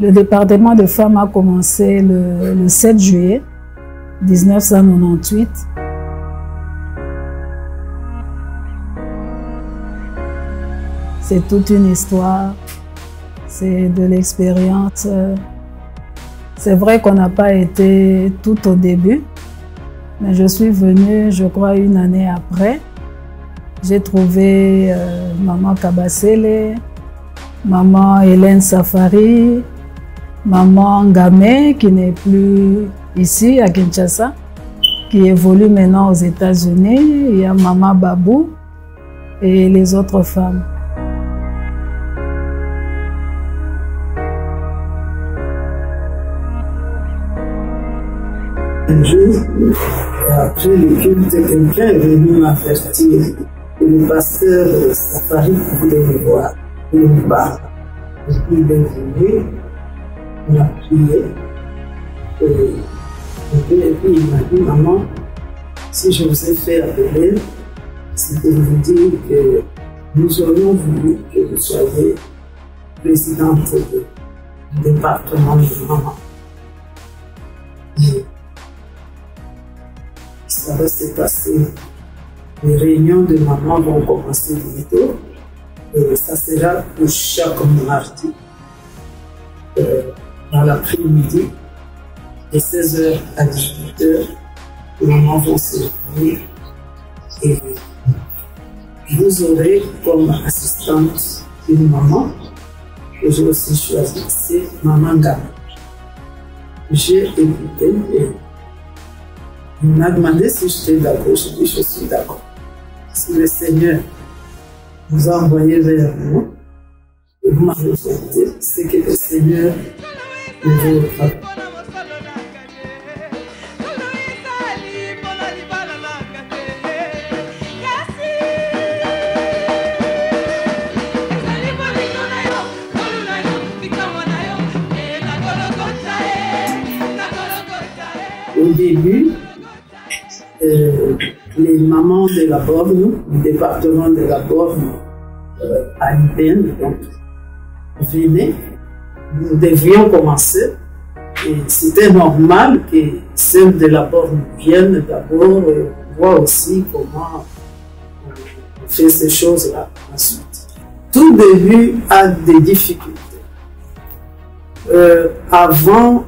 Le département de femmes a commencé le 7 juillet 1998. C'est toute une histoire, c'est de l'expérience. C'est vrai qu'on n'a pas été tout au début, mais je suis venue, je crois, une année après. J'ai trouvé maman Kabasele, maman Hélène Safari, maman Ngamé, qui n'est plus ici à Kinshasa, qui évolue maintenant aux États-Unis. Il y a maman Babou et les autres femmes. Un jour, après le culte, quelqu'un est venu m'avertir que le pasteur Safari voulait me voir, voulait me parler. Et puis il est venu, on a prié, et puis il m'a dit, maman, si je vous ai fait appeler, c'est pour vous dire que nous aurions voulu que vous soyez présidente du département de maman. Et ça va se passer. Les réunions de maman vont commencer bientôt. Et ça sera pour chaque mardi, dans l'après-midi, de 16h à 18h, les mamans vont se réunir. Et vous aurez comme assistante une maman que j'ai aussi choisie, c'est maman Gama. J'ai écouté et il m'a demandé si j'étais d'accord. Je dis je suis d'accord. Si le Seigneur vous a envoyé vers moi et vous m'avez écouté, c'est que le Seigneur nous veut faire. Au début, les mamans de la Borne, du département de la Borne à l'IPN, donc, venaient. Nous devions commencer. Et c'était normal que celles de la Borne viennent d'abord voir aussi comment on fait ces choses-là ensuite. Tout début a des difficultés. Avant,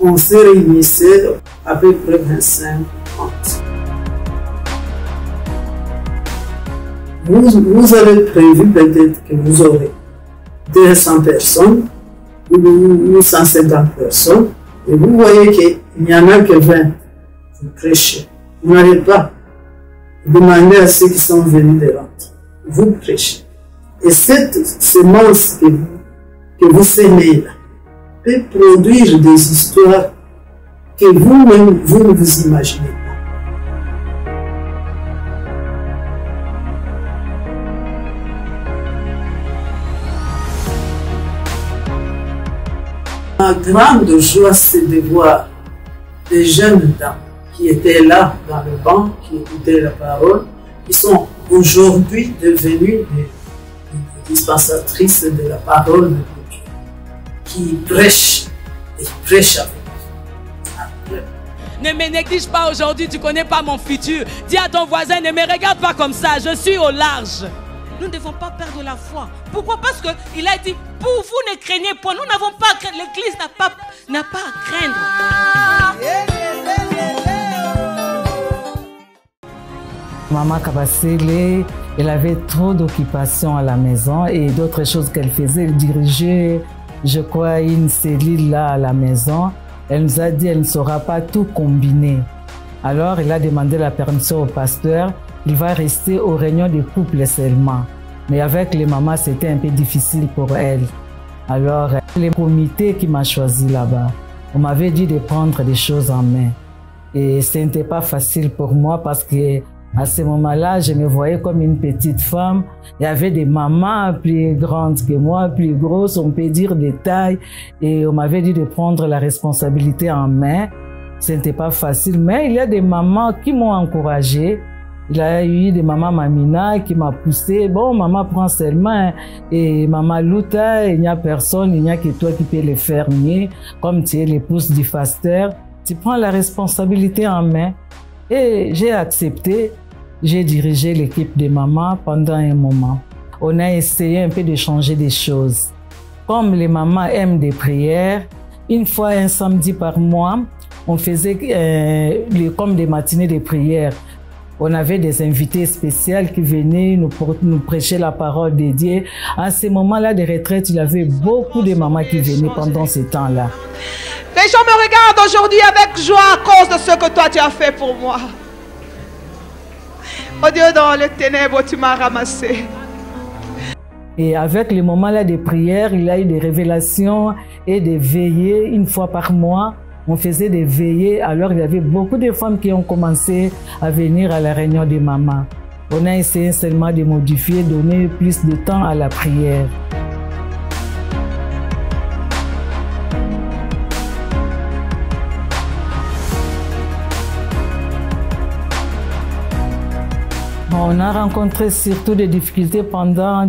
on se réunissait à peu près 25-30. Vous avez prévu peut-être que vous aurez 200 personnes ou 150 personnes et vous voyez qu'il n'y en a que 20. Vous prêchez. Vous n'allez pas demander à ceux qui sont venus de rentrer. Vous prêchez. Et cette semence que vous semez là, peut produire des histoires que vous-même, vous ne vous imaginez pas. Ma grande joie, c'est de voir des jeunes dames qui étaient là dans le banc, qui écoutaient la parole, qui sont aujourd'hui devenues des dispensatrices de la parole de Dieu, qui prêchent et prêchent avec nous. Ne me néglige pas aujourd'hui, tu ne connais pas mon futur. Dis à ton voisin, ne me regarde pas comme ça, je suis au large. Nous ne devons pas perdre la foi. Pourquoi? Parce qu'il a dit, pour vous ne craignez pas, nous n'avons pas à craindre, l'Église n'a pas à craindre. Maman Kabasele, elle avait trop d'occupations à la maison et d'autres choses qu'elle faisait. Elle dirigeait, je crois, une cellule là à la maison. Elle nous a dit qu'elle ne saura pas tout combiner. Alors, elle a demandé la permission au pasteur. Il va rester aux réunions des couples seulement. Mais avec les mamans, c'était un peu difficile pour elle. Alors, le comité qui m'a choisi là-bas, on m'avait dit de prendre des choses en main. Et ce n'était pas facile pour moi parce que à ce moment-là, je me voyais comme une petite femme. Il y avait des mamans plus grandes que moi, plus grosses, on peut dire des tailles. Et on m'avait dit de prendre la responsabilité en main. Ce n'était pas facile, mais il y a des mamans qui m'ont encouragée. Il a eu des mamans Mamina qui m'a poussé. Bon, maman prend seulement et maman Luta, il n'y a personne, il n'y a que toi qui peux le faire mieux. Comme tu es l'épouse du pasteur, tu prends la responsabilité en main. Et j'ai accepté, j'ai dirigé l'équipe de maman pendant un moment. On a essayé un peu de changer des choses. Comme les mamans aiment des prières, une fois un samedi par mois, on faisait comme des matinées de prière. On avait des invités spéciaux qui venaient nous prêcher la parole de Dieu. À ces moments-là de retraite, il y avait beaucoup de mamans qui venaient pendant ce temps-là. Les gens me regardent aujourd'hui avec joie à cause de ce que toi tu as fait pour moi. Oh Dieu, dans les ténèbres, tu m'as ramassé. Et avec les moments-là de prière, il y a eu des révélations et des veillées une fois par mois. On faisait des veillées, alors il y avait beaucoup de femmes qui ont commencé à venir à la réunion des mamans. On a essayé seulement de modifier, donner plus de temps à la prière. On a rencontré surtout des difficultés pendant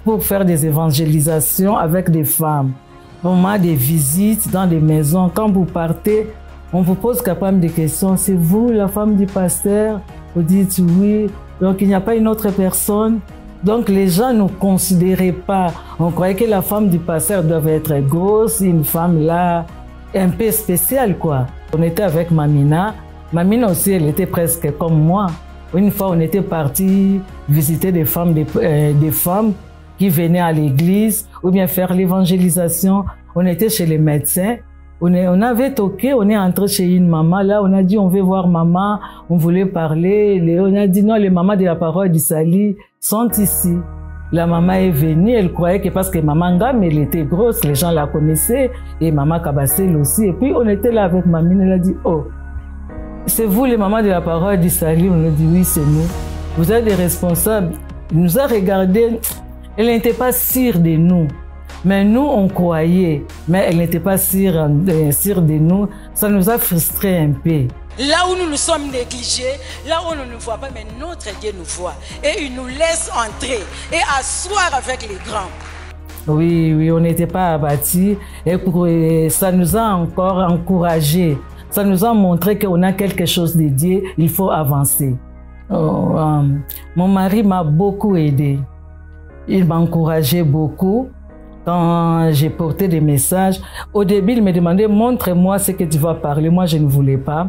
pour faire des évangélisations avec des femmes. On a des visites dans des maisons. Quand vous partez, on vous pose quand même des questions. C'est vous la femme du pasteur? Vous dites oui. Donc il n'y a pas une autre personne. Donc les gens ne nous considéraient pas. On croyait que la femme du pasteur devait être grosse, une femme là un peu spéciale quoi. On était avec Mamina. Mamina aussi, elle était presque comme moi. Une fois, on était parti visiter des femmes qui venaient à l'église ou bien faire l'évangélisation. On était chez les médecins. On avait toqué, on est entré chez une maman. Là, on a dit, on veut voir maman. On voulait parler. On a dit, non, les mamans de la parole du salut sont ici. La maman est venue, elle croyait que parce que maman Ngam, elle était grosse, les gens la connaissaient. Et maman Kabassel aussi. Et puis, on était là avec Mamine, elle a dit, oh, c'est vous les mamans de la parole du salut? On a dit oui, c'est nous. Vous êtes des responsables. Il nous a regardé. Elle n'était pas sûre de nous. Mais nous, on croyait. Mais elle n'était pas sûre de nous. Ça nous a frustrés un peu. Là où nous nous sommes négligés, là où on ne nous voit pas, mais notre Dieu nous voit. Et il nous laisse entrer et asseoir avec les grands. Oui, on n'était pas abattus. Et ça nous a encore encouragés. Ça nous a montré qu'on a quelque chose de Dieu, il faut avancer. Mon mari m'a beaucoup aidé. Il m'a encouragé beaucoup quand j'ai porté des messages. Au début, il me demandait, montre-moi ce que tu vas parler. Moi, je ne voulais pas.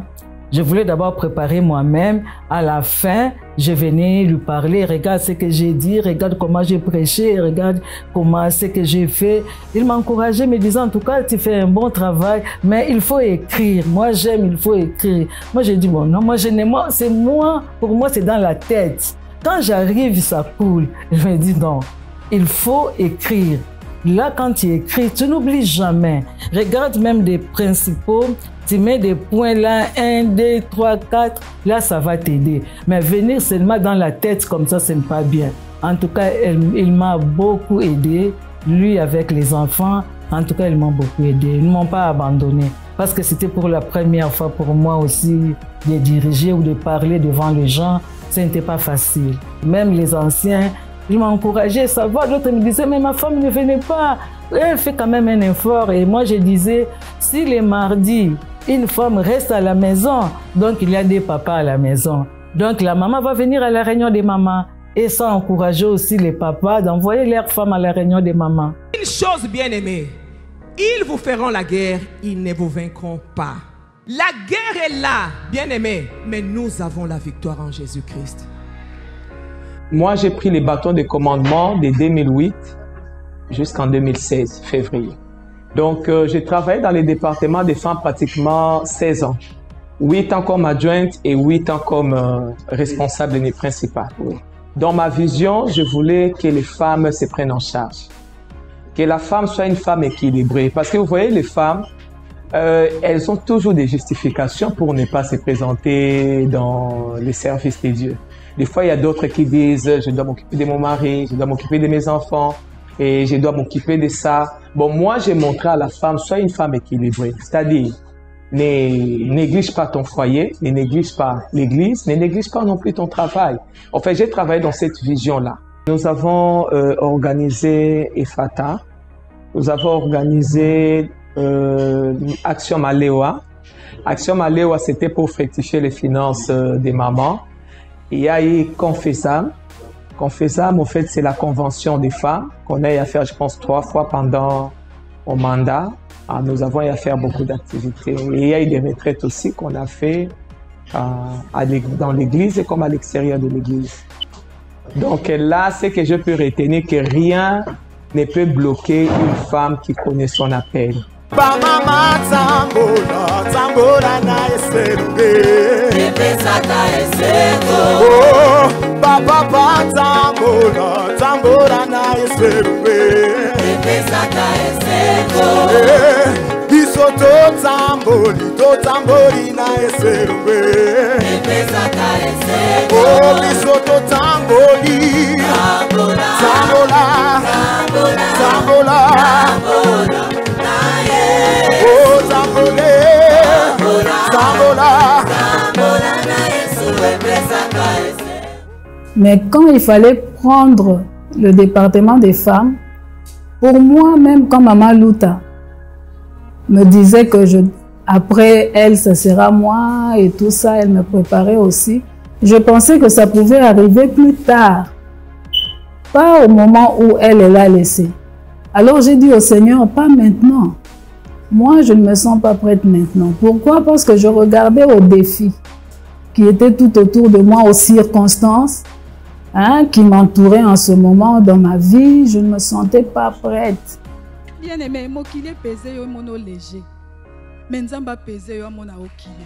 Je voulais d'abord préparer moi-même. À la fin, je venais lui parler. Regarde ce que j'ai dit, regarde comment j'ai prêché, regarde ce que j'ai fait. Il m'a encouragé, me disant, en tout cas, tu fais un bon travail, mais il faut écrire. Moi, j'aime, il faut écrire. Moi, j'ai dit, bon, non, moi, c'est moi, pour moi, c'est dans la tête. Quand j'arrive, ça coule. Je me dis, non, il faut écrire. Là, quand tu écris, tu n'oublies jamais. Regarde même des principaux. Tu mets des points là, 1, 2, 3, 4, là ça va t'aider. Mais venir seulement dans la tête comme ça, ce n'est pas bien. En tout cas, il m'a beaucoup aidé, lui avec les enfants. En tout cas, ils m'ont beaucoup aidé. Ils ne m'ont pas abandonné. Parce que c'était pour la première fois pour moi aussi de diriger ou de parler devant les gens. Ce n'était pas facile. Même les anciens, ils m'ont encouragé, ça va. D'autres me disaient, mais ma femme ne venait pas. Elle fait quand même un effort. Et moi, je disais, si les mardis, une femme reste à la maison, donc il y a des papas à la maison. Donc la maman va venir à la réunion des mamans. Et ça encourageait aussi les papas d'envoyer leurs femmes à la réunion des mamans. Une chose bien aimée, ils vous feront la guerre, ils ne vous vaincront pas. La guerre est là, bien aimé, mais nous avons la victoire en Jésus-Christ. Moi, j'ai pris les bâtons de commandement de 2008 jusqu'en 2016, février. Donc, j'ai travaillé dans les départements des femmes pratiquement 16 ans. 8 ans comme adjointe et 8 ans comme responsable et principale. Oui. Dans ma vision, je voulais que les femmes se prennent en charge. Que la femme soit une femme équilibrée. Parce que vous voyez, les femmes, elles ont toujours des justifications pour ne pas se présenter dans les services de Dieu. Des fois, il y a d'autres qui disent « je dois m'occuper de mon mari, je dois m'occuper de mes enfants et je dois m'occuper de ça ». Bon, moi, j'ai montré à la femme, sois une femme équilibrée. C'est-à-dire, ne néglige pas ton foyer, ne néglige pas l'église, ne néglige pas non plus ton travail. En fait, j'ai travaillé dans cette vision-là. Nous avons organisé EFATA, nous avons organisé Action Malewa. Action Malewa, c'était pour fructifier les finances des mamans. Il y a eu Confessam. Confessam, en fait, c'est la convention des femmes qu'on a eu à faire, je pense, 3 fois pendant mon mandat. Nous avons eu à faire beaucoup d'activités. Et il y a eu des retraites aussi qu'on a fait dans l'église et comme à l'extérieur de l'église. Donc là, c'est que je peux retenir que rien ne peut bloquer une femme qui connaît son appel. Mais quand il fallait prendre le département des femmes, pour moi, même quand Maman Louta me disait que après elle, ce sera moi et tout ça, elle me préparait aussi, je pensais que ça pouvait arriver plus tard, pas au moment où elle l'a laissé. Alors j'ai dit au Seigneur, pas maintenant. Moi, je ne me sens pas prête maintenant. Pourquoi? Parce que je regardais aux défis qui étaient tout autour de moi, aux circonstances qui m'entouraient en ce moment dans ma vie. Je ne me sentais pas prête. Bien aimé, moi qui l'ai pesé, yo mono léger. Mais nzamba pesé yo mona okile.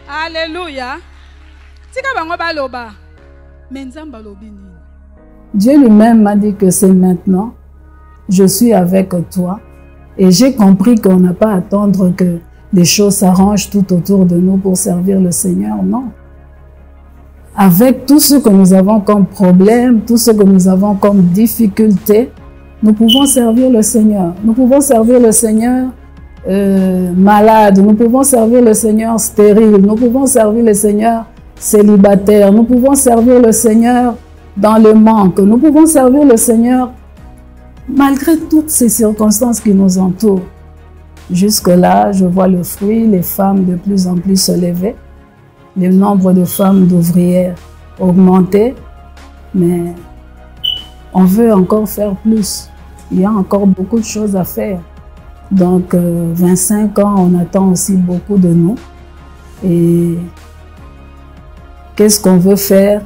Alléluia. Tika bango baloba. Mais nzamba lobi nini. Dieu lui-même m'a dit que c'est maintenant. Je suis avec toi. Et j'ai compris qu'on n'a pas à attendre que les choses s'arrangent tout autour de nous pour servir le Seigneur, non. Avec tout ce que nous avons comme problème, tout ce que nous avons comme difficulté, nous pouvons servir le Seigneur. Nous pouvons servir le Seigneur malade, nous pouvons servir le Seigneur stérile, nous pouvons servir le Seigneur célibataire, nous pouvons servir le Seigneur dans le manque, nous pouvons servir le Seigneur malgré toutes ces circonstances qui nous entourent. Jusque-là, je vois le fruit, les femmes de plus en plus se lever, le nombre de femmes d'ouvrières augmenter, mais on veut encore faire plus. Il y a encore beaucoup de choses à faire. Donc, 25 ans, on attend aussi beaucoup de nous. Et qu'est-ce qu'on veut faire?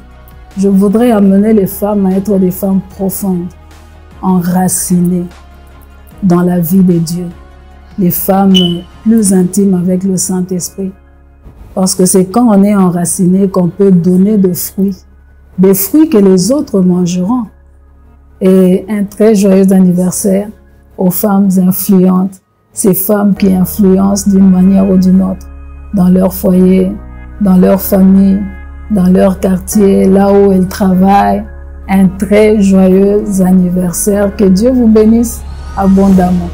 Je voudrais amener les femmes à être des femmes profondes, enracinées dans la vie de Dieu. Les femmes plus intimes avec le Saint-Esprit. Parce que c'est quand on est enraciné qu'on peut donner des fruits que les autres mangeront. Et un très joyeux anniversaire aux femmes influentes, ces femmes qui influencent d'une manière ou d'une autre dans leur foyer, dans leur famille, dans leur quartier, là où elles travaillent. Un très joyeux anniversaire. Que Dieu vous bénisse abondamment.